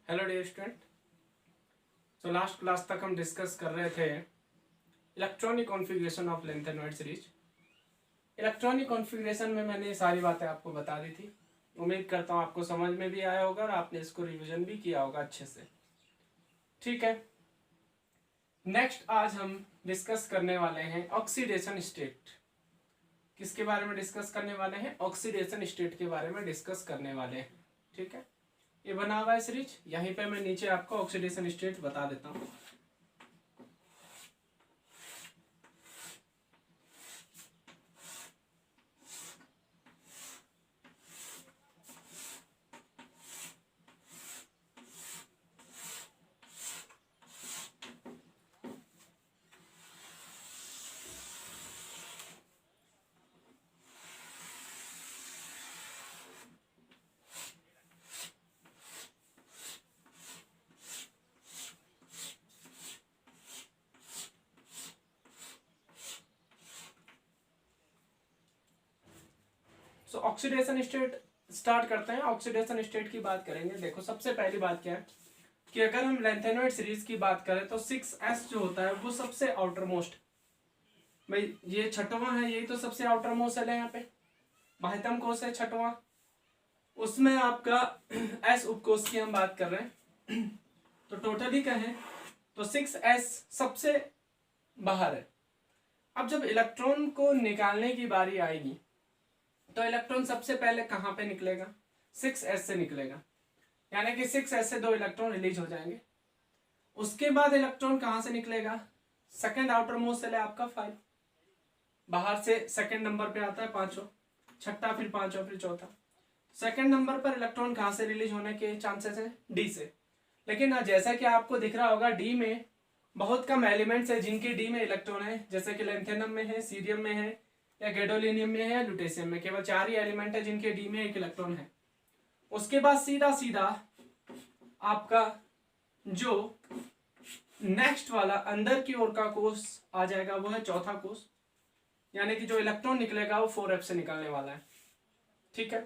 Hello dear student. तो last class तक हम डिस्कस कर रहे थे electronic configuration of lanthanide series. Electronic configuration में मैंने सारी बातें आपको बता दी थी। उम्मीद करता हूँ आपको समझ में भी आया होगा और आपने इसको रिवीजन भी किया होगा अच्छे से। ठीक है, नेक्स्ट आज हम डिस्कस करने वाले हैं ऑक्सीडेशन स्टेट। किसके बारे में डिस्कस करने वाले हैं? ऑक्सीडेशन स्टेट के बारे में डिस्कस करने वाले हैं। ठीक है, ये बना हुआ है सीरीज, यहीं पे मैं नीचे आपको ऑक्सीडेशन स्टेट बता देता हूँ। सो ऑक्सीडेशन स्टेट स्टार्ट करते हैं। ऑक्सीडेशन स्टेट की बात करेंगे। देखो, सबसे पहली बात क्या है कि अगर हम लेंथ एंड वाइड सीरीज की बात करें तो 6s जो होता है वो सबसे आउटर मोस्ट, भाई ये छठवां है, यही तो सबसे आउटर मोस्ट है यहाँ पे। महत्तम कोश है छठवां, उसमें आपका s उपकोश की हम बात कर रहे हैं। तो टोटली कहें तो 6s सबसे बाहर है। अब जब इलेक्ट्रॉन को निकालने की बारी आएगी तो इलेक्ट्रॉन सबसे पहले कहां पे निकलेगा? 6s से निकलेगा, यानी कि 6s से 2 इलेक्ट्रॉन रिलीज हो जाएंगे। उसके बाद इलेक्ट्रॉन कहां से निकलेगा? सेकंड आउटर मोस्ट सेल है आपका 5, बाहर से सेकंड नंबर पे आता है पांचवा, छठा फिर पांचवा फिर चौथा। सेकंड नंबर पर इलेक्ट्रॉन कहां से रिलीज होने के चांसेस है? डी से। लेकिन जैसा कि आपको दिख रहा होगा डी में बहुत कम एलिमेंट्स है जिनके डी में इलेक्ट्रॉन है, जैसे कि लेंथेनम में है, सीरियम में है, या गैडोलिनियम में है, या लुटेशियम में। केवल 4 ही एलिमेंट है जिनके डी में 1 इलेक्ट्रॉन है। उसके बाद सीधा सीधा आपका जो नेक्स्ट वाला अंदर की ओर का कोष आ जाएगा वो है चौथा कोष, यानी कि जो इलेक्ट्रॉन निकलेगा वो 4f से निकलने वाला है। ठीक है,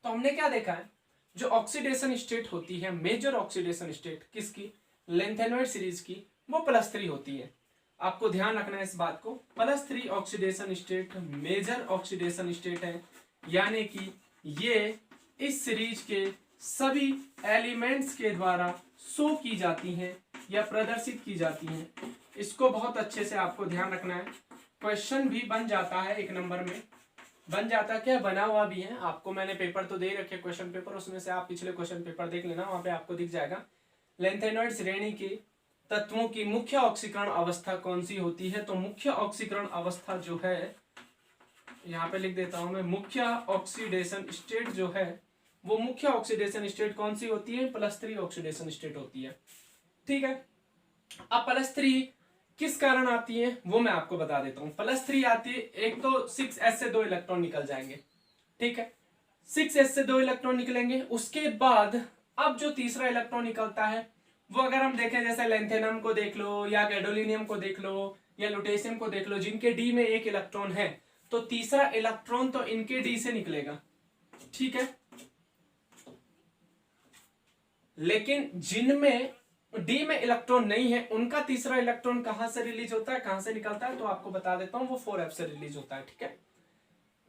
तो हमने क्या देखा है, जो ऑक्सीडेशन स्टेट होती है, मेजर ऑक्सीडेशन स्टेट किसकी? लेंथ एंड वाइड सीरीज की, वो +3 होती है। आपको ध्यान रखना है इस बात को। +3 oxidation state major oxidation state है, यानी कि ये इस सीरीज के सभी एलिमेंट्स के द्वारा शो की जाती हैं या प्रदर्शित की जाती हैं। इसको बहुत अच्छे से आपको ध्यान रखना है। क्वेश्चन भी बन जाता है, 1 नंबर में बन जाता, क्या बना हुआ भी है। आपको मैंने पेपर तो दे रखे क्वेश्चन पेपर, उसमें से आप पिछले क्वेश्चन पेपर देख लेना, वहां पे आपको दिख जाएगा लेंथ एंड वाइड श्रेणी के तत्वों की मुख्य ऑक्सीकरण अवस्था कौन सी होती है। तो मुख्य ऑक्सीकरण अवस्था जो है, यहाँ पे लिख देता हूं मैं, मुख्य ऑक्सीडेशन स्टेट जो है वो मुख्य ऑक्सीडेशन स्टेट कौन सी होती है? +3 ऑक्सीडेशन स्टेट होती है। ठीक है, अब +3 किस कारण आती है वो मैं आपको बता देता हूं। +3 आती है, एक तो 6s से 2 इलेक्ट्रॉन निकल जाएंगे। ठीक है, 6s से 2 इलेक्ट्रॉन निकलेंगे। उसके बाद अब जो तीसरा इलेक्ट्रॉन निकलता है वो अगर हम देखें, जैसे लेंथेनम को देख लो, या गैडोलिनियम को देख लो, या लुटेशियम को देख लो, जिनके डी में 1 इलेक्ट्रॉन है, तो तीसरा इलेक्ट्रॉन तो इनके डी से निकलेगा। ठीक है, लेकिन जिनमें डी में इलेक्ट्रॉन नहीं है उनका तीसरा इलेक्ट्रॉन कहां से रिलीज होता है, कहां से निकलता है? तो आपको बता देता हूं, वो 4f से रिलीज होता है। ठीक है,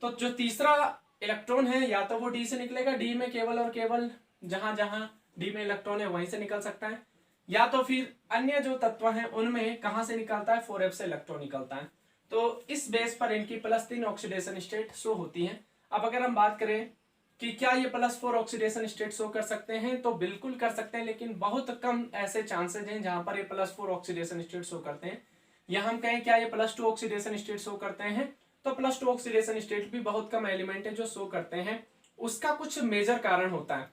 तो जो तीसरा इलेक्ट्रॉन है या तो वो डी से निकलेगा, डी में केवल और केवल जहां जहां डी में इलेक्ट्रॉन है वहीं से निकल सकता है, या तो फिर अन्य जो तत्व हैं उनमें कहां से निकलता है? 4f से इलेक्ट्रॉन निकलता है। तो इस बेस पर इनकी +3 ऑक्सीडेशन स्टेट शो होती है। अब अगर हम बात करें कि क्या ये +4 ऑक्सीडेशन स्टेट शो कर सकते हैं, तो बिल्कुल कर सकते हैं, लेकिन बहुत कम ऐसे चांसेस हैं जहां पर ये +4 ऑक्सीडेशन स्टेट शो करते हैं। या हम कहें क्या ये +2 ऑक्सीडेशन स्टेट शो करते हैं, तो +2 ऑक्सीडेशन स्टेट भी बहुत कम एलिमेंट है जो शो करते हैं। उसका कुछ मेजर कारण होता है।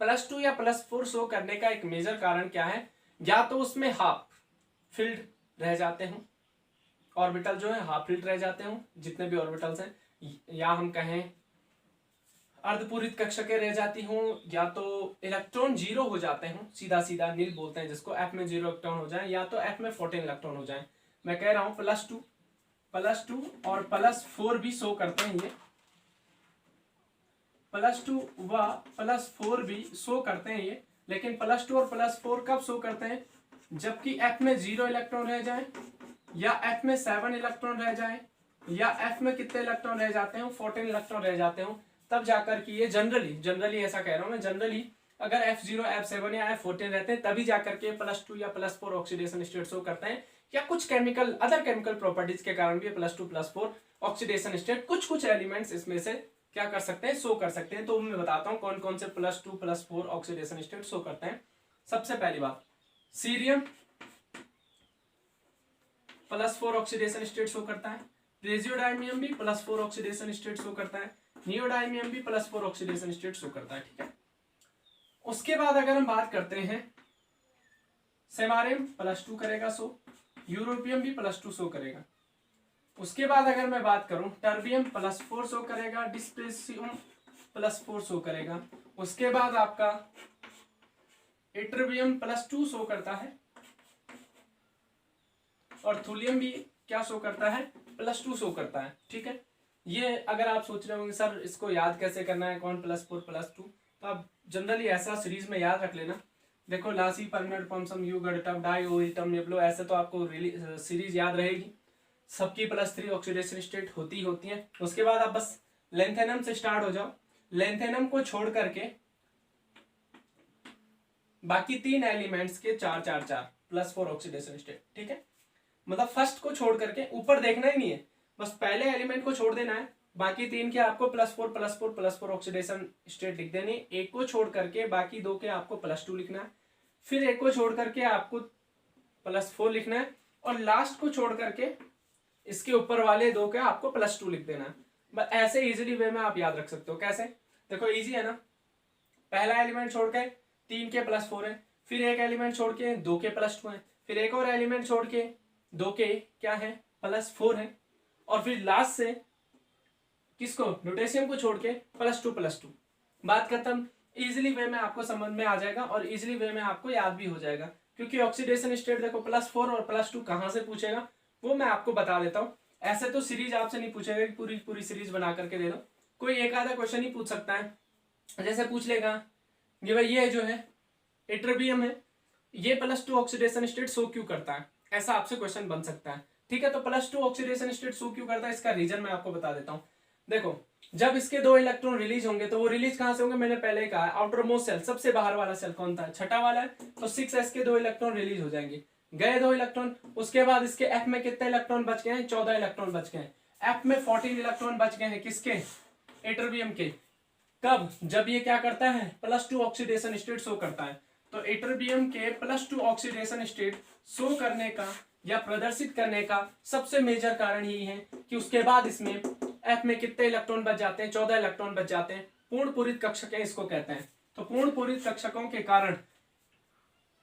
+2 या +4 शो करने का एक मेजर कारण क्या है? या तो उसमें हाफ फील्ड रह जाते हों, ऑर्बिटल जो है हाफ फील्ड रह जाते हों, जितने भी ऑर्बिटल्स हैं, या हम कहें अर्धपूरित कक्षकें रह जाती हूँ, या तो इलेक्ट्रॉन 0 हो जाते हों, सीधा सीधा नील बोलते हैं जिसको, f में 0 इलेक्ट्रॉन हो जाए, या तो f में 14 इलेक्ट्रॉन हो जाए। मैं कह रहा हूँ +2 और +4 भी शो करते हैं। ये +2 व +4 भी शो करते हैं ये, लेकिन +2 और +4 कब शो करते हैं, जबकि F में 0 इलेक्ट्रॉन रह जाए, या F में 7 इलेक्ट्रॉन रह जाए, या F में कितने इलेक्ट्रॉन रह जाते हो, 14 इलेक्ट्रॉन रह जाते हो, तब जाकर कि ये जनरली ऐसा कह रहा हूं मैं, जनरली अगर F0 F7 या F14 रहते हैं तभी जाकर के +2 या +4 ऑक्सीडेशन स्टेट शो करते हैं, या कुछ अदर केमिकल प्रॉपर्टीज के कारण भी +2 +4 ऑक्सीडेशन स्टेट कुछ एलिमेंट्स इसमें से क्या कर सकते हैं, शो कर सकते हैं। तो मैं बताता हूं कौन कौन से +2 +4 ऑक्सीडेशन स्टेट शो करते हैं। सबसे पहली बात, सीरियम +4 ऑक्सीडेशन स्टेट शो करता है, प्रेजियोडाइमियम भी +4 ऑक्सीडेशन स्टेट शो करता है, नियोडाइमियम भी +4 ऑक्सीडेशन स्टेट शो करता है, ठीक है। उसके बाद अगर हम बात करते हैं, सेमारियम +2 करेगा शो, यूरोपियम भी +2 शो करेगा। उसके बाद अगर मैं बात करूं, टर्बियम +4 शो करेगा, डिस्प्रेसियम +4 शो करेगा। उसके बाद आपका इट्रबियम +2 शो करता है, और थुलियम भी क्या शो करता है, +2 शो करता है, ठीक है। ये अगर आप सोच रहे होंगे सर इसको याद कैसे करना है, कौन +4 +2, तो आप जनरली ऐसा सीरीज में याद रख लेना। देखो लासी परमिनेंट पॉम्सम यू गडटम डाई ओरिटम निब्लो, ऐसे तो आपको सीरीज याद रहेगी, सबकी +3 ऑक्सीडेशन स्टेट होती है। उसके बाद आप बस लेंथेनम से स्टार्ट हो जाओ, लेंथेनम को छोड़ करके बाकी 3 एलिमेंट्स के 4 +4 ऑक्सीडेशन स्टेट, ठीक है। मतलब फर्स्ट को छोड़ करके ऊपर देखना ही नहीं है, बस पहले एलिमेंट को छोड़ देना है, बाकी 3 के आपको +4 ऑक्सीडेशन स्टेट लिख देनी, एक को छोड़ करके बाकी 2 के आपको +2 लिखना है, फिर एक को छोड़ करके आपको +4 लिखना है, और लास्ट को छोड़ करके इसके ऊपर वाले 2 के आपको +2 लिख देना है। बस ऐसे इजीली वे में आप याद रख सकते हो। कैसे, देखो इजी है ना, पहला एलिमेंट छोड़ के 3 के +4 है, फिर एक एलिमेंट छोड़ के 2 के +2 है, फिर एक और एलिमेंट छोड़ के 2 के क्या है, +4 है, और फिर लास्ट से किसको, न्यूटेशियम को छोड़ के +2 बात खत्म। इजीली वे में आपको समझ में आ जाएगा और इजीली वे में आपको याद भी हो जाएगा, क्योंकि ऑक्सीडेशन स्टेट देखो +4 और +2 कहां से पूछेगा वो मैं आपको बता देता हूं। ऐसे तो सीरीज आपसे नहीं पूछेगा कि पूरी सीरीज बना करके दे दो, कोई एक आधा क्वेश्चन ही पूछ सकता है। जैसे पूछ लेगा कि भाई ये जो है इट्रबियम है, ये +2 ऑक्सीडेशन स्टेट शो क्यों करता है, ऐसा आपसे क्वेश्चन बन सकता है, ठीक है। तो +2 ऑक्सीडेशन स्टेट शो क्यों करता है, इसका रीजन मैं आपको बता देता हूं। देखो जब इसके 2 इलेक्ट्रॉन रिलीज होंगे तो वो रिलीज कहां से होंगे, मैंने पहले ही कहा, आउटर मोस्ट सेल, सबसे बाहर वाला सेल कौन था, छठा वाला है, तो 6s के 2 इलेक्ट्रॉन रिलीज हो जाएंगे, गए 2 इलेक्ट्रॉन। उसके बाद इसके F में कितने इलेक्ट्रॉन बच गए हैं, 14 इलेक्ट्रॉन बच गए हैं, F में 14 इलेक्ट्रॉन बच गए हैं, किसके, इट्रबियम के। कब, जब ये क्या करता है, +2 ऑक्सीडेशन स्टेट शो करता है। तो इट्रबियम के +2 ऑक्सीडेशन स्टेट शो करने का या प्रदर्शित करने का सबसे मेजर कारण यही है कि उसके बाद इसमें F में कितने इलेक्ट्रॉन बच जाते हैं, 14 इलेक्ट्रॉन बच जाते हैं, पूर्ण पूरित कक्षक इसको कहते हैं। तो पूर्ण पूरित कक्षकों के कारण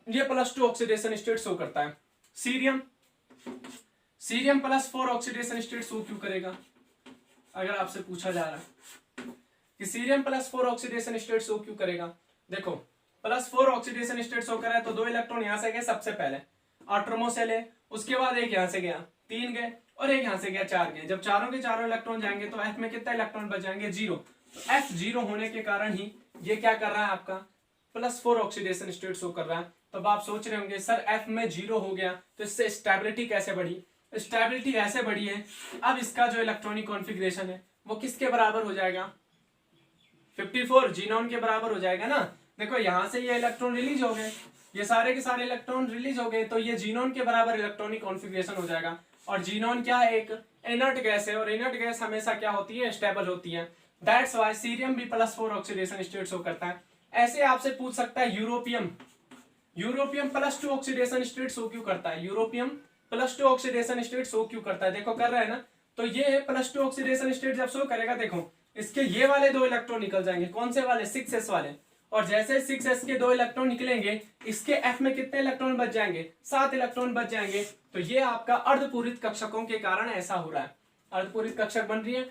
ये +2 ऑक्सीडेशन स्टेट शो करता है। सीरियम +4 ऑक्सीडेशन स्टेट शो क्यों करेगा, अगर आपसे पूछा जा रहा है कि सीरियम +4 ऑक्सीडेशन स्टेट शो क्यों करेगा। देखो +4 ऑक्सीडेशन स्टेट शो कर रहा है तो 2 इलेक्ट्रॉन यहां से गए, सबसे पहले आउटरमोस्ट सेल है, उसके बाद एक यहां से गया, 3 गए, और एक यहां से गया, 4 गए। जब चारों के चारों इलेक्ट्रॉन जाएंगे तो F में कितना इलेक्ट्रॉन बच जाएंगे, 0। तो F 0 होने के कारण ही ये क्या कर रहा है, आपका +4 ऑक्सीडेशन स्टेट शो कर रहा है। तब आप सोच रहे होंगे सर F में 0 हो गया तो इससे स्टेबिलिटी कैसे बढ़ी, स्टेबिलिटी ऐसे बढ़ी है, अब इसका जो इलेक्ट्रॉनिक कॉन्फ़िगरेशन है वो किसके बराबर हो जाएगा, 54 जीनॉन के बराबर हो जाएगा ना। देखो यहां से ये इलेक्ट्रॉन रिलीज हो गए, ये सारे के सारे इलेक्ट्रॉन रिलीज हो गए, तो ये जीनॉन के बराबर इलेक्ट्रॉनिक कॉन्फ़िगरेशन हो जाएगा। और जीनॉन क्या है, एक इनर्ट गैस है, और इनर्ट गैस हमेशा क्या होती है, स्टेबल होती है। दैट्स व्हाई सीरियम भी +4 ऑक्सीडेशन स्टेट शो करता है। ऐसे आपसे पूछ सकता है यूरोपियम +2 ऑक्सीडेशन स्टेट शो क्यों करता है, यूरोपियम +2 ऑक्सीडेशन स्टेट शो क्यों करता है, देखो कर रहा है ना। तो ये +2 ऑक्सीडेशन स्टेट जब शो करेगा, देखो इसके ये वाले 2 इलेक्ट्रॉन निकल जाएंगे, कौन से वाले, 6s वाले, और जैसे 6s के 2 इलेक्ट्रॉन निकलेंगे, इसके F में कितने इलेक्ट्रॉन बच जाएंगे, 7 इलेक्ट्रॉन बच जाएंगे। तो ये आपका अर्धपूरित कक्षकों के कारण ऐसा हो रहा है, अर्धपूरित कक्षक बन रही है।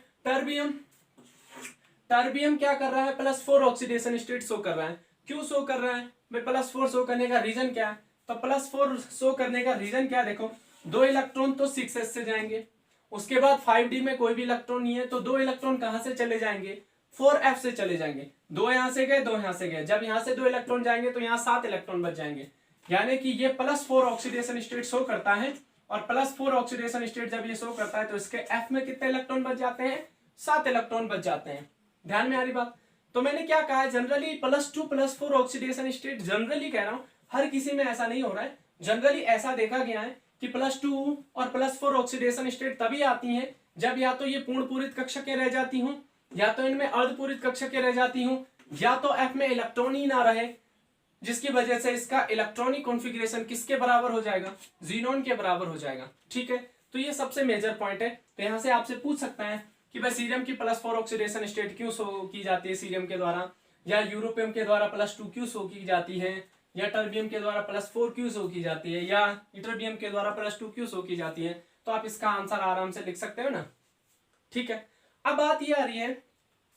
टर्बियम क्या कर रहा है, +4 ऑक्सीडेशन स्टेट शो कर रहा है। क्यों शो कर रहा है भाई, +4 शो करने का रीजन क्या है, तो +4 शो करने का रीजन क्या, देखो 2 इलेक्ट्रॉन तो 6s से जाएंगे, उसके बाद 5d में कोई भी इलेक्ट्रॉन नहीं है, तो 2 इलेक्ट्रॉन कहां से चले जाएंगे, 4f से चले जाएंगे, 2 यहां से गए 2 यहां से गए, जब यहां से 2 इलेक्ट्रॉन जाएंगे तो यहां 7 इलेक्ट्रॉन बच जाएंगे, यानी कि ये +4 ऑक्सीडेशन स्टेट शो करता है। और +4 ऑक्सीडेशन स्टेट जब ये शो करता है तो इसके एफ में कितने इलेक्ट्रॉन बच जाते हैं, 7 इलेक्ट्रॉन बच जाते हैं। ध्यान में आ रही बात। तो मैंने क्या कहा है, जनरली +2 +4 ऑक्सीडेशन स्टेट, जनरली कह रहा हूं, हर किसी में ऐसा नहीं हो रहा है, जनरली ऐसा देखा गया है कि +2 और +4 ऑक्सीडेशन स्टेट तभी आती हैं जब या तो ये पूर्ण पूरित कक्षकें रह जाती हूं, या तो इनमें अर्धपूरित कक्षकें रह जाती हूं, या तो एफ में इलेक्ट्रॉन ही ना रहे, जिसकी वजह से इसका इलेक्ट्रॉनिक कॉन्फ़िगरेशन किसके बराबर हो जाएगा, ज़ीनॉन के बराबर हो जाएगा। ठीक है, तो ये सबसे मेजर पॉइंट है। तो यहां से आपसे पूछ सकता है कि भाई सीरियम की +4 ऑक्सीडेशन स्टेट क्यों शो की जाती है सीरियम के द्वारा, या यूरोपियम के द्वारा +2 क्यों शो की जाती है, या टर्बियम के द्वारा +4 क्यों शो की जाती है, या इटरबियम के द्वारा +2 क्यों शो की जाती है। तो आप इसका आंसर आराम से लिख सकते हो ना। ठीक है, अब बात ये आ रही है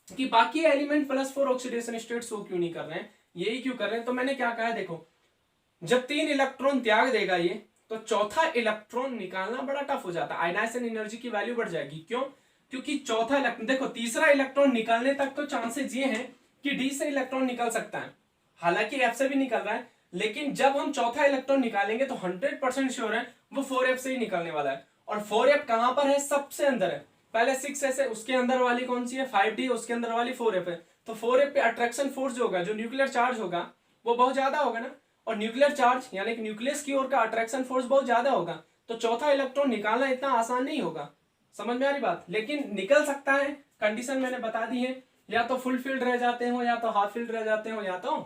कि बाकी एलिमेंट +4 ऑक्सीडेशन स्टेट शो क्यों नहीं कर रहे हैं, यही क्यों कर रहे हैं। तो मैंने क्या कहा है, देखो जब 3 इलेक्ट्रॉन त्याग देगा ये, तो चौथा इलेक्ट्रॉन निकालना बड़ा टफ हो जाता है, आयनाइजेशन एनर्जी की वैल्यू बढ़ जाएगी। क्यों, क्योंकि चौथा इलेक्ट्रॉन, देखो तीसरा इलेक्ट्रॉन निकालने तक तो चांसेस ये हैं कि डी से इलेक्ट्रॉन निकल सकता है, हालांकि एफ से भी निकल रहा है, लेकिन जब हम चौथा इलेक्ट्रॉन निकालेंगे तो 100% श्योर है वो 4f से ही निकलने वाला है। और 4f कहां पर है, सबसे अंदर है। पहले 6s है, उसके अंदर वाली कौन सी है, 5d, उसके अंदर वाली 4f है। तो 4f पे अट्रैक्शन फोर्स जो होगा, जो न्यूक्लियर चार्ज होगा, वो बहुत ज्यादा होगा ना, और न्यूक्लियर चार्ज यानी कि न्यूक्लियस की ओर का अट्रैक्शन फोर्स बहुत ज्यादा होगा, तो चौथा इलेक्ट्रॉन निकालना इतना आसान नहीं होगा। समझ में आ रही बात, लेकिन निकल सकता है, कंडीशन मैंने बता दी है, या तो फुल फील्ड रह जाते हो, या तो हाफ फील्ड रह जाते हो, या तो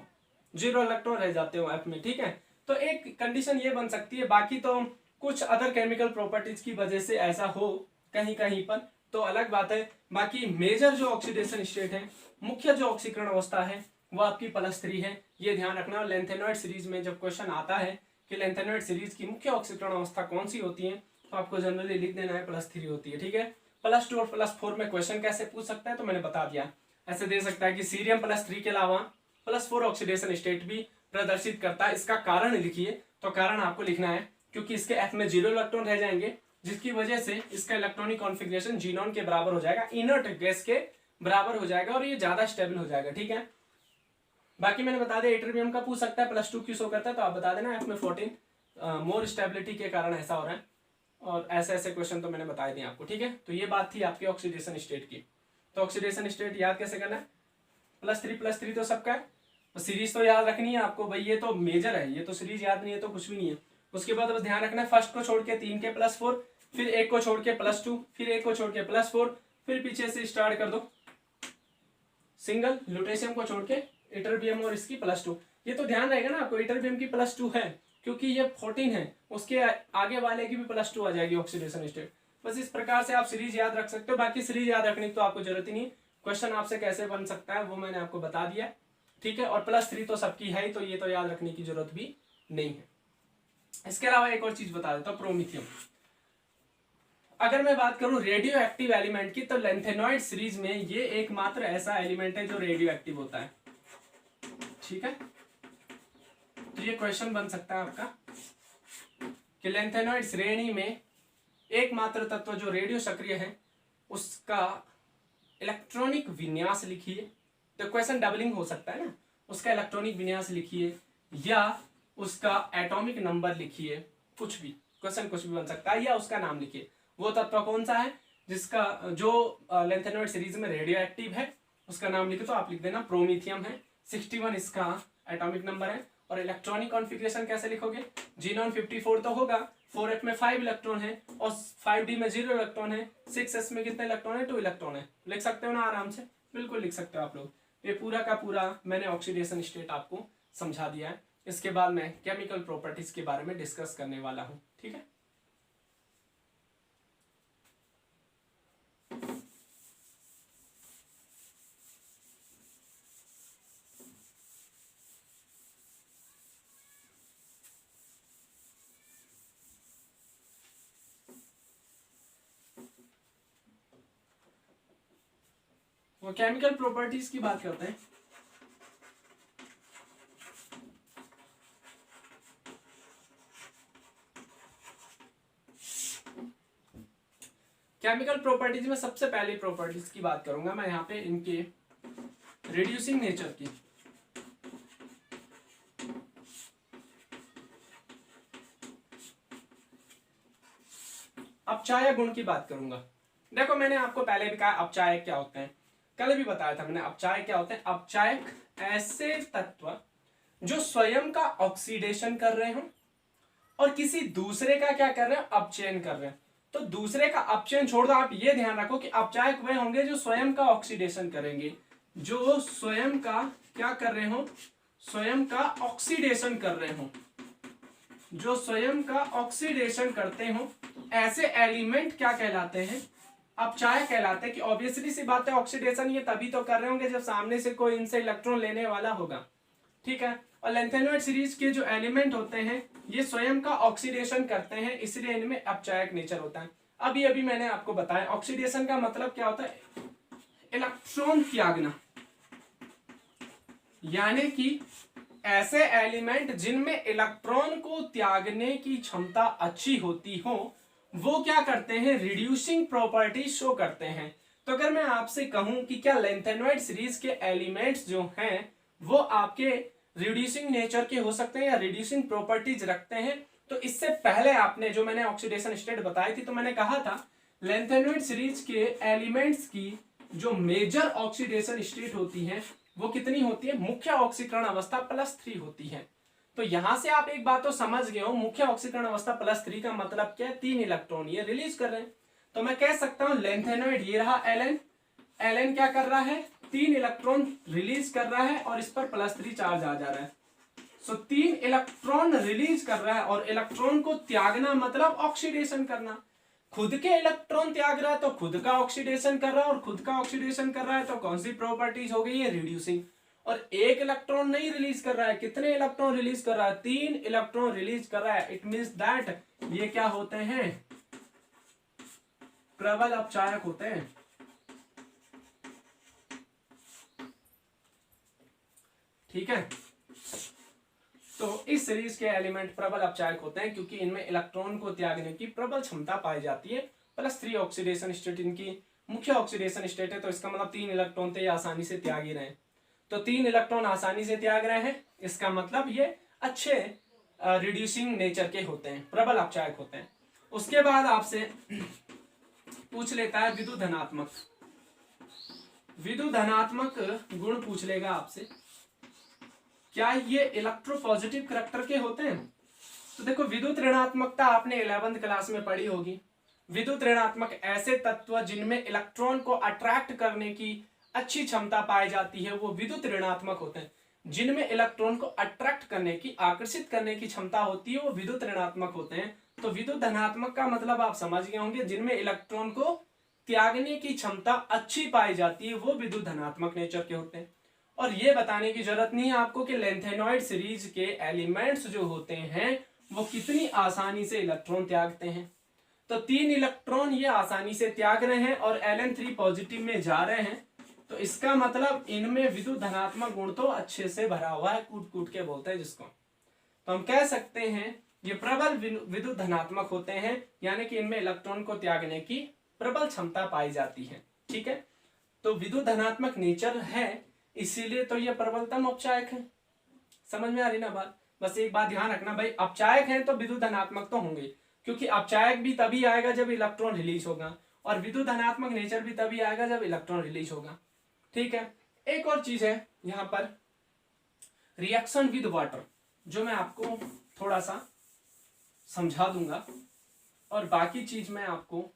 0 इलेक्ट्रॉन रह जाते हो एफ में। ठीक है, तो एक कंडीशन ये बन सकती है, बाकी तो कुछ अदर केमिकल प्रॉपर्टीज की वजह से ऐसा हो कहीं कहीं पर तो अलग बात है। बाकी मेजर जो ऑक्सीडेशन स्टेट है, मुख्य जो ऑक्सीकरण अवस्था है, वो आपकी +3 है। ये ध्यान रखना। लेंथेनॉइड सीरीज में जब क्वेश्चन आता है कि लेंथेनॉइड सीरीज की मुख्य ऑक्सीकरण अवस्था कौन सी होती है, तो आपको जनरली लिख देना है +3 होती है। ठीक है, +2 और +4 में क्वेश्चन कैसे पूछ सकता है, तो मैंने बता दिया। ऐसे दे सकता है कि सीरियम +3 के अलावा +4 ऑक्सीडेशन स्टेट भी प्रदर्शित करता है, इसका कारण लिखिए। तो कारण आपको लिखना है क्योंकि इसके एफ में 0 इलेक्ट्रॉन रह जाएंगे, जिसकी वजह से इसका इलेक्ट्रॉनिक कॉन्फ़िगरेशन जीनॉन के बराबर हो जाएगा, इनर्ट गैस के बराबर हो जाएगा, और ये ज्यादा स्टेबल हो जाएगा। ठीक है, बाकी मैंने बता दिया इटरबियम का पूछ सकता है +2 क्यों शो करता है, तो आप बता देना एफ में 14 मोर स्टेबिलिटी के कारण ऐसा हो रहा है, और ऐसे ऐसे क्वेश्चन तो मैंने बता दिए आपको। ठीक है, तो ये बात थी आपकी ऑक्सीडेशन स्टेट की। तो ऑक्सीडेशन स्टेट याद कैसे करना है, +3 तो सबका है, तो सीरीज तो याद रखनी है आपको भाई, ये तो मेजर है, ये तो सीरीज याद नहीं है तो कुछ भी नहीं है। उसके बाद बस ध्यान रखना है फर्स्ट को छोड़ के 3 के +4, फिर एक को छोड़ के +2, फिर एक को छोड़ के +4, फिर पीछे से स्टार्ट कर दो सिंगल लुटेशियम को छोड़ के इटरबियम और इसकी +2। ये तो ध्यान रहेगा ना आपको, इटरबियम की +2 है क्योंकि ये 14 है, उसके आगे वाले की भी +2 आ जाएगी ऑक्सीडेशन स्टेट। बस इस प्रकार से आप सीरीज याद रख सकते हो, बाकी सीरीज याद रखने की तो आपको जरूरत ही नहीं। क्वेश्चन आपसे कैसे बन सकता है वो मैंने आपको बता दिया। ठीक है, और +3 तो सबकी है, तो ये तो याद रखने की जरूरत भी नहीं है। इसके अलावा एक और चीज बता देता हूँ, प्रोमीथियम। अगर मैं बात करूं रेडियो एक्टिव एलिमेंट की, तो लेंथेनॉइड सीरीज में ये एकमात्र ऐसा एलिमेंट है जो रेडियो एक्टिव होता है। ठीक है, तो ये क्वेश्चन बन सकता है आपका कि लेंथेनॉइड श्रेणी में एकमात्र तत्व जो रेडियो सक्रिय है, उसका इलेक्ट्रॉनिक विन्यास लिखिए। तो क्वेश्चन डबलिंग हो सकता है ना, उसका इलेक्ट्रॉनिक विन्यास लिखिए या उसका एटॉमिक नंबर लिखिए, कुछ भी क्वेश्चन कुछ भी बन सकता है, या उसका नाम लिखिए। वो तत्व कौन सा है जिसका जो लेंथेनॉइड सीरीज में रेडियो एक्टिव है, उसका नाम लिखे, तो आप लिख देना प्रोमीथियम है। 61 इसका एटॉमिक नंबर है। और इलेक्ट्रॉनिक कॉन्फ़िगरेशन कैसे लिखोगे, जीनॉन 54 तो होगा, 4f में 5 इलेक्ट्रॉन है और 5d में 0 इलेक्ट्रॉन है, 6s में कितने इलेक्ट्रॉन है, 2 इलेक्ट्रॉन है। लिख सकते हो ना आराम से, बिल्कुल लिख सकते हो आप लोग। ये पूरा का पूरा मैंने ऑक्सीडेशन स्टेट आपको समझा दिया है। इसके बाद मैं केमिकल प्रॉपर्टीज के बारे में डिस्कस करने वाला हूं। ठीक है, वो केमिकल प्रॉपर्टीज की बात करते हैं। केमिकल प्रॉपर्टीज में सबसे पहले प्रॉपर्टीज की बात करूंगा मैं यहाँ पे, इनके रिड्यूसिंग नेचर की। अपचायक गुण की बात करूंगा। देखो मैंने आपको पहले भी कहा अपचायक क्या होते हैं, कल भी बताया था मैंने अपचायक क्या होते हैं। अपचायक ऐसे तत्व जो स्वयं का ऑक्सीडेशन कर रहे हो और किसी दूसरे का क्या कर रहे हैं, अपचयन कर रहे हैं। तो दूसरे का अपचयन छोड़ दो, आप ये ध्यान रखो कि अपचायक वे होंगे जो स्वयं का ऑक्सीडेशन करेंगे, जो स्वयं का क्या कर रहे हो, स्वयं का ऑक्सीडेशन कर रहे हो, जो स्वयं का ऑक्सीडेशन करते हो। ऐसे एलिमेंट क्या कहलाते हैं, अपचायक कहलाते हैं। कि ऑब्वियसली सी बात है ऑक्सीडेशन ये तभी तो कर रहे होंगे जब सामने से कोई इनसे इलेक्ट्रॉन लेने वाला होगा, ठीक है। और लैंथेनॉइड सीरीज के जो एलिमेंट होते हैं ये स्वयं का ऑक्सीडेशन करते हैं, इसलिए इनमें अपचायक नेचर होता है। अभी अभी मैंने आपको बताया ऑक्सीडेशन का मतलब क्या होता है, इलेक्ट्रॉन त्यागना, यानी कि ऐसे एलिमेंट जिनमें इलेक्ट्रॉन को त्यागने की क्षमता अच्छी होती हो वो क्या करते हैं, रिड्यूसिंग प्रॉपर्टी शो करते हैं। तो अगर मैं आपसे कहूं कि क्या लैंथेनॉइड सीरीज के एलिमेंट्स जो हैं वो आपके रिड्यूसिंग नेचर के हो सकते हैं या रिड्यूसिंग प्रॉपर्टीज रखते हैं, तो इससे पहले आपने जो मैंने ऑक्सीडेशन स्टेट बताई थी, तो मैंने कहा था लैंथेनॉइड सीरीज के एलिमेंट्स की जो मेजर ऑक्सीडेशन स्टेट होती है वो कितनी होती है, मुख्य ऑक्सीकरण अवस्था +3 होती है। तो यहां से आप एक बात तो समझ गए हो, मुख्य ऑक्सीकरण अवस्था +3 का मतलब क्या है, 3 इलेक्ट्रॉन ये रिलीज कर रहे हैं। तो मैं कह सकता हूं लैंथेनॉइड ये रहा एलन, एलन क्या कर रहा है, 3 इलेक्ट्रॉन रिलीज कर रहा है और इस पर +3 चार्ज आ जा रहा है। सो 3 इलेक्ट्रॉन रिलीज कर रहा है और इलेक्ट्रॉन को त्यागना मतलब ऑक्सीडेशन करना। खुद के इलेक्ट्रॉन त्याग रहा है तो खुद का ऑक्सीडेशन कर रहा है, और खुद का ऑक्सीडेशन कर रहा है तो कौन सी प्रॉपर्टीज हो गई है, रिड्यूसिंग। और एक इलेक्ट्रॉन नहीं रिलीज कर रहा है, कितने इलेक्ट्रॉन रिलीज कर रहा है, 3 इलेक्ट्रॉन रिलीज कर रहा है। इट मींस दैट ये क्या होते हैं, प्रबल अपचायक होते हैं। ठीक है, तो इस सीरीज के एलिमेंट प्रबल अपचायक होते हैं क्योंकि इनमें इलेक्ट्रॉन को त्यागने की प्रबल क्षमता पाई जाती है। +3 ऑक्सीडेशन स्टेट इनकी मुख्य ऑक्सीडेशन स्टेट है, तो इसका मतलब 3 इलेक्ट्रॉन थे आसानी से त्याग ही रहे हैं। तो 3 इलेक्ट्रॉन आसानी से त्याग रहे हैं, इसका मतलब ये अच्छे रिड्यूसिंग नेचर के होते हैं, प्रबल अपचायक होते हैं। उसके बाद आपसे पूछ लेता है विद्युत धनात्मक, विद्युत धनात्मक गुण पूछ लेगा आपसे, क्या ये इलेक्ट्रोपॉजिटिव करैक्टर के होते हैं। तो देखो विद्युत ऋणात्मकता आपने 11th क्लास में पढ़ी होगी। विद्युत ऋणात्मक ऐसे तत्व जिनमें इलेक्ट्रॉन को अट्रैक्ट करने की अच्छी क्षमता पाई जाती है वो विद्युत ऋणात्मक होते हैं। जिनमें इलेक्ट्रॉन को अट्रैक्ट करने की, आकर्षित करने की क्षमता होती है वो विद्युत ऋणात्मक होते हैं। तो विद्युत धनात्मक का मतलब आप समझ गए होंगे, जिनमें इलेक्ट्रॉन को त्यागने की क्षमता अच्छी पाई जाती है वो विद्युत धनात्मक नेचर के होते हैं। और ये बताने की जरूरत नहीं है आपको कि लैंथेनॉइड सीरीज के एलिमेंट्स जो होते हैं वो कितनी आसानी से इलेक्ट्रॉन त्यागते हैं। तो 3 इलेक्ट्रॉन ये आसानी से त्याग रहे हैं और Ln3 पॉजिटिव में जा रहे हैं, तो इसका मतलब इनमें विद्युत धनात्मक गुण तो अच्छे से भरा हुआ है, कूट कूट के बोलते हैं जिसको। तो हम कह सकते हैं ये प्रबल विद्युत धनात्मक होते हैं, यानी कि इनमें इलेक्ट्रॉन को त्यागने की प्रबल क्षमता पाई जाती है। ठीक है, तो विद्युत धनात्मक नेचर है इसीलिए तो ये प्रबलतम अपचायक है। समझ में आ रही ना बात। बस एक बात ध्यान रखना भाई, अपचायक हैं तो विद्युत धनात्मक तो होंगे, क्योंकि अपचायक भी तभी आएगा जब इलेक्ट्रॉन रिलीज होगा और विद्युत धनात्मक नेचर भी तभी आएगा जब इलेक्ट्रॉन रिलीज होगा। ठीक है, एक और चीज है यहां पर, रिएक्शन विद वाटर, जो मैं आपको थोड़ा सा समझा दूंगा और बाकी चीज मैं आपको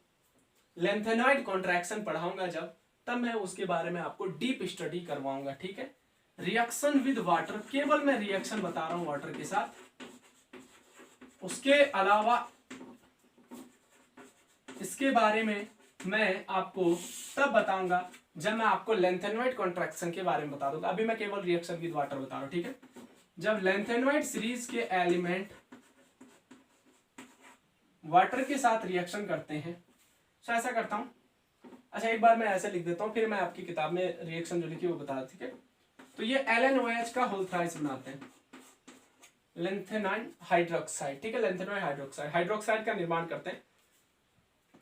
लैंथेनॉइड कॉन्ट्रैक्शन पढ़ाऊंगा जब, तब मैं उसके बारे में आपको डीप स्टडी करवाऊंगा। ठीक है, रिएक्शन विद वाटर, केवल मैं रिएक्शन बता रहा हूं वाटर के साथ, उसके अलावा इसके बारे में मैं आपको तब बताऊंगा जब मैं आपको लैंथेनॉइड कॉन्ट्रैक्शन के बारे में बता दूंगा। अभी मैं केवल रिएक्शन विद वाटर बता रहा हूं। ठीक है, जब लैंथेनॉइड सीरीज के एलिमेंट वाटर के साथ रिएक्शन करते हैं, तो ऐसा करता हूं, अच्छा एक बार मैं ऐसे लिख देता हूं, फिर मैं आपकी किताब में रिएक्शन जो लिखी वो बता। ठीक है, तो ये LnOH का होल थ्राइस बनाते हैं, लैंथेनाइड हाइड्रोक्साइड। ठीक है, लैंथेनॉइड हाइड्रोक्साइड, हाइड्रोक्साइड का निर्माण करते हैं।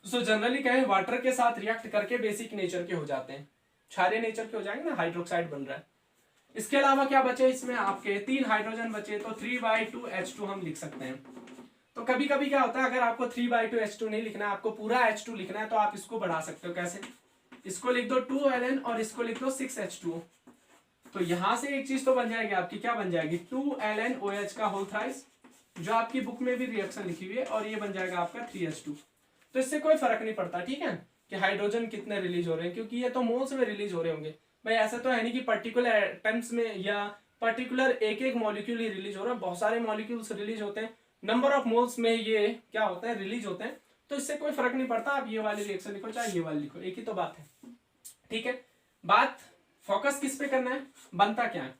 सो जनरली कहें वाटर के साथ रिएक्ट करके बेसिक नेचर के हो जाते हैं। क्षारीय नेचर के हो जाएंगे ना, हाइड्रोक्साइड बन रहा है। इसके अलावा क्या बचे इसमें आपके 3 हाइड्रोजन बचे, तो 3/2H2 हम लिख सकते हैं। तो कभी कभी क्या होता है, अगर आपको 3/2H2 नहीं लिखना है, आपको पूरा H2 लिखना है, तो आप इसको बढ़ा सकते हो। कैसे? इसको लिख दो 2Ln और इसको लिख दो 6H2। तो यहां से एक चीज तो बन जाएगी आपकी, क्या बन जाएगी, 2LnOH का होल थ्राइस, जो आपकी बुक में भी रिएक्शन लिखी हुई है, और ये बन जाएगा आपका 3H2। तो इससे कोई फर्क नहीं पड़ता, ठीक है, कि हाइड्रोजन कितने रिलीज हो रहे हैं, क्योंकि ये तो मोल्स में रिलीज हो रहे होंगे भाई। ऐसा तो है नहीं कि पर्टिकुलर एटम्स में या पर्टिकुलर एक एक मॉलिक्यूल ही रिलीज हो रहा है, बहुत सारे मॉलिक्यूल्स रिलीज होते हैं, नंबर ऑफ मोल्स में ये क्या होता है, रिलीज होते हैं। तो इससे कोई फर्क नहीं पड़ता, आप ये वाली रिएक्शन लिखो चाहे ये वाली लिखो, एक ही तो बात है, ठीक है। बात फोकस किस पे करना है, बनता क्या है,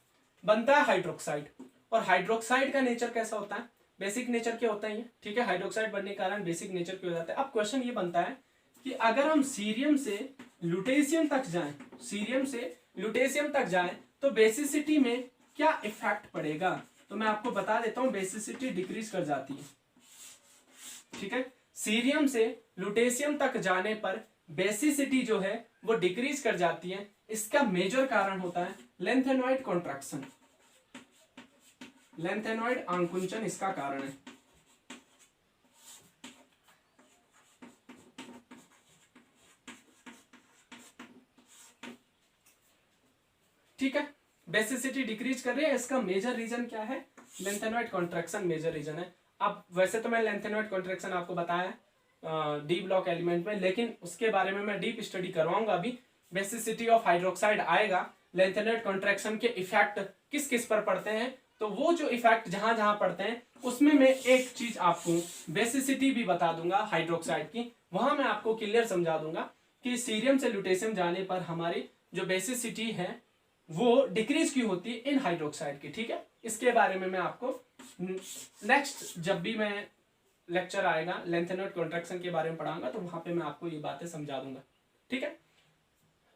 बनता है हाइड्रोक्साइड। और हाइड्रोक्साइड का नेचर कैसा होता है, बेसिक नेचर के होता है, ठीक है। हाइड्रोक्साइड बनने के कारण बेसिक नेचर के हो जाता है। अब क्वेश्चन ये बनता है कि अगर हम सीरियम से लुटेशियम तक जाएं, सीरियम से लुटेशियम तक जाएं, तो बेसिसिटी में क्या इफेक्ट पड़ेगा। तो मैं आपको बता देता हूं, बेसिसिटी डिक्रीज कर जाती है, ठीक है। सीरियम से लुटेशियम तक जाने पर बेसिसिटी जो है वो डिक्रीज कर जाती है। इसका मेजर कारण होता है लेंथेनॉइड कॉन्ट्रैक्शन, लेंथेनॉइड आंकुंचन इसका कारण है, ठीक है। बेसिसिटी डिक्रीज कर रही है, इसका मेजर रीजन क्या है, लेंथेनॉइड कॉन्ट्रैक्शन मेजर रीजन है। अब वैसे तो मैं लेंथेनॉइड कॉन्ट्रैक्शन आपको बताया डी ब्लॉक एलिमेंट में, लेकिन उसके बारे में मैं डीप स्टडी करवाऊंगा अभी। बेसिसिटी ऑफ हाइड्रोक्साइड आएगा, लेंथेनॉइड कॉन्ट्रैक्शन के इफेक्ट किस किस पर पड़ते हैं, तो वो जो इफेक्ट जहां जहां पड़ते हैं उसमें मैं एक चीज आपको बेसिसिटी भी बता दूंगा हाइड्रोक्साइड की, वहां मैं आपको क्लियर समझा दूंगा कि सीरियम से लुटेशियम जाने पर हमारी जो बेसिसिटी है वो डिक्रीज क्यों होती है इन हाइड्रोक्साइड की, ठीक है। इसके बारे में मैं आपको नेक्स्ट जब भी मैं लेक्चर आएगा लेंथेनॉइड कॉन्ट्रैक्शन के बारे में पढ़ाऊंगा, तो वहां पे मैं आपको ये बातें समझा दूंगा, ठीक है।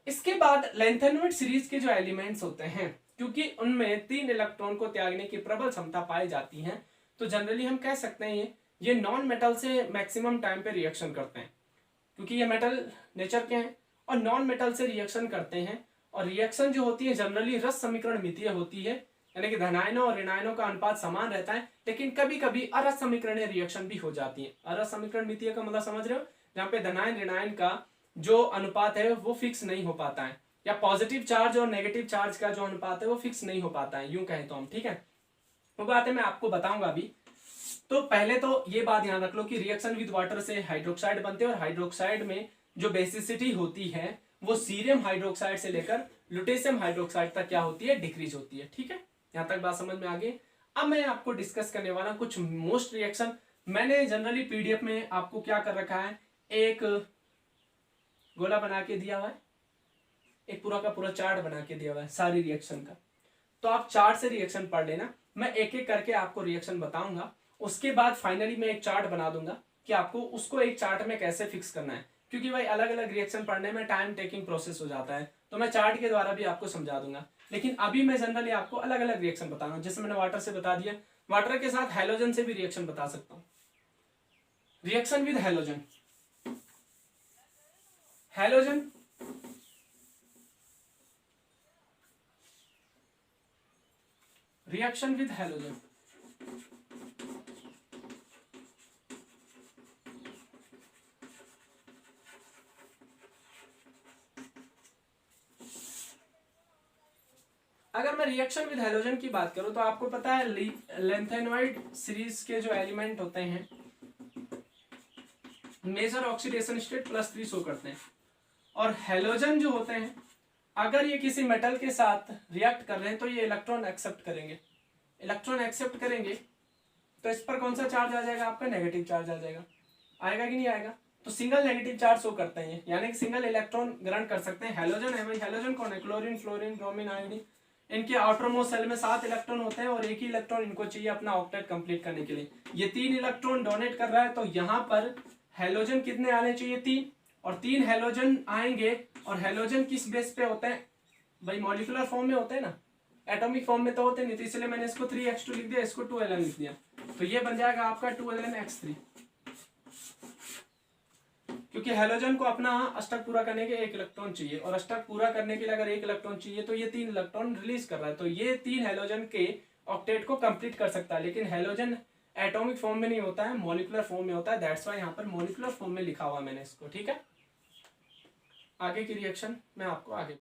इसके बाद लेंथेनॉइड सीरीज के जो एलिमेंट्स होते हैं, क्योंकि उनमें 3 इलेक्ट्रॉन को त्यागने की प्रबल क्षमता पाई जाती है, तो जनरली हम कह सकते हैं ये नॉन मेटल से मैक्सिमम टाइम पे रिएक्शन करते हैं, क्योंकि ये मेटल नेचर के हैं और नॉन मेटल से रिएक्शन करते हैं। और रिएक्शन जो होती है जनरली रस समीकरण मितीय होती है, यानी कि धनायनों और ऋणायनों का अनुपात समान रहता है, लेकिन कभी कभी अरस समीकरणीय रिएक्शन भी हो जाती है। अरस समीकरण मितीय का मतलब समझ रहे हो, जहाँ पे धनायन ऋणायन का जो अनुपात है वो फिक्स नहीं हो पाता है, या पॉजिटिव चार्ज और नेगेटिव चार्ज का जो अनुपात है वो फिक्स नहीं हो पाता है, यूं कहें तो हम, ठीक है। वो बातें मैं आपको बताऊंगा अभी। तो पहले तो ये बात ध्यान रख लो कि रिएक्शन विद वाटर से हाइड्रोक्साइड बनते हैं, और हाइड्रोक्साइड में जो बेसिसिटी होती है वो सीरियम हाइड्रोक्साइड से लेकर लुटेशियम हाइड्रोक्साइड तक क्या होती है, डिक्रीज होती है, ठीक है। यहां तक बात समझ में आ गई। अब मैं आपको डिस्कस करने वाला कुछ मोस्ट रिएक्शन। मैंने जनरली पीडीएफ में आपको क्या कर रखा है, एक गोला बना के दिया हुआ है, एक पूरा का पूरा चार्ट बना के दिया हुआ है सारी रिएक्शन का। तो आप चार्ट से रिएक्शन पढ़ लेना, मैं एक एक करके आपको रिएक्शन बताऊंगा। उसके बाद फाइनली मैं एक चार्ट बना दूंगा कि आपको उसको एक चार्ट में कैसे फिक्स करना है, क्योंकि भाई अलग अलग रिएक्शन पढ़ने में टाइम टेकिंग प्रोसेस हो जाता है, तो मैं चार्ट के द्वारा भी आपको समझा दूंगा। लेकिन अभी मैं जनरली आपको अलग अलग रिएक्शन बता रहा हूँ, जैसे मैंने वाटर से बता दिया, वाटर के साथ हैलोजन से भी रिएक्शन बता सकता हूँ। Reaction with halogen, halogen reaction with halogen, अगर मैं रिएक्शन विद हैलोजन की बात करूं तो आपको पता है लेंथेनॉइड सीरीज के जो एलिमेंट होते हैं मेजर ऑक्सीडेशन स्टेट +3 शो करते हैं, और हैलोजन जो होते हैं अगर ये किसी मेटल के साथ रिएक्ट कर रहे हैं तो ये इलेक्ट्रॉन एक्सेप्ट करेंगे, इलेक्ट्रॉन एक्सेप्ट करेंगे तो इस पर कौन सा चार्ज आ जाएगा, आपका नेगेटिव चार्ज आ जाएगा, आएगा कि नहीं आएगा, तो सिंगल नेगेटिव चार्ज शो करते हैं, यानी कि सिंगल इलेक्ट्रॉन ग्रहण कर सकते हैं। हैलोजन है भाई, हैलोजन कौन है, क्लोरीन फ्लोरीन ब्रोमीन आयोडीन, इनके आउटरमोस्ट सेल में 7 इलेक्ट्रॉन होते हैं और एक ही इलेक्ट्रॉन इनको चाहिए अपना ऑक्टेट कंप्लीट करने के लिए। ये 3 इलेक्ट्रॉन डोनेट कर रहा है, तो यहाँ पर हैलोजन कितने आने चाहिए, 3, और 3 हैलोजन आएंगे। और हैलोजन किस बेस पे होते हैं भाई, मॉलिक्यूलर फॉर्म में होते हैं ना, एटॉमिक फॉर्म में तो होते नहीं, तो इसलिए मैंने इसको 3x2 लिख दिया, इसको 2Ln लिख दिया, तो ये बन जाएगा आपका 2Ln x3। क्योंकि हेलोजन को अपना अष्टक पूरा करने के 1 इलेक्ट्रॉन चाहिए, और अष्टक पूरा करने के लिए अगर 1 इलेक्ट्रॉन चाहिए तो ये 3 इलेक्ट्रॉन रिलीज कर रहा है, तो ये 3 हेलोजन के ऑक्टेट को कंप्लीट कर सकता है। लेकिन हेलोजन एटॉमिक फॉर्म में नहीं होता है, मॉलिक्यूलर फॉर्म में होता है, दैट्स वाई यहाँ पर मॉलिक्यूलर फॉर्म में लिखा हुआ मैंने इसको। ठीक है, आगे की रिएक्शन मैं आपको आगे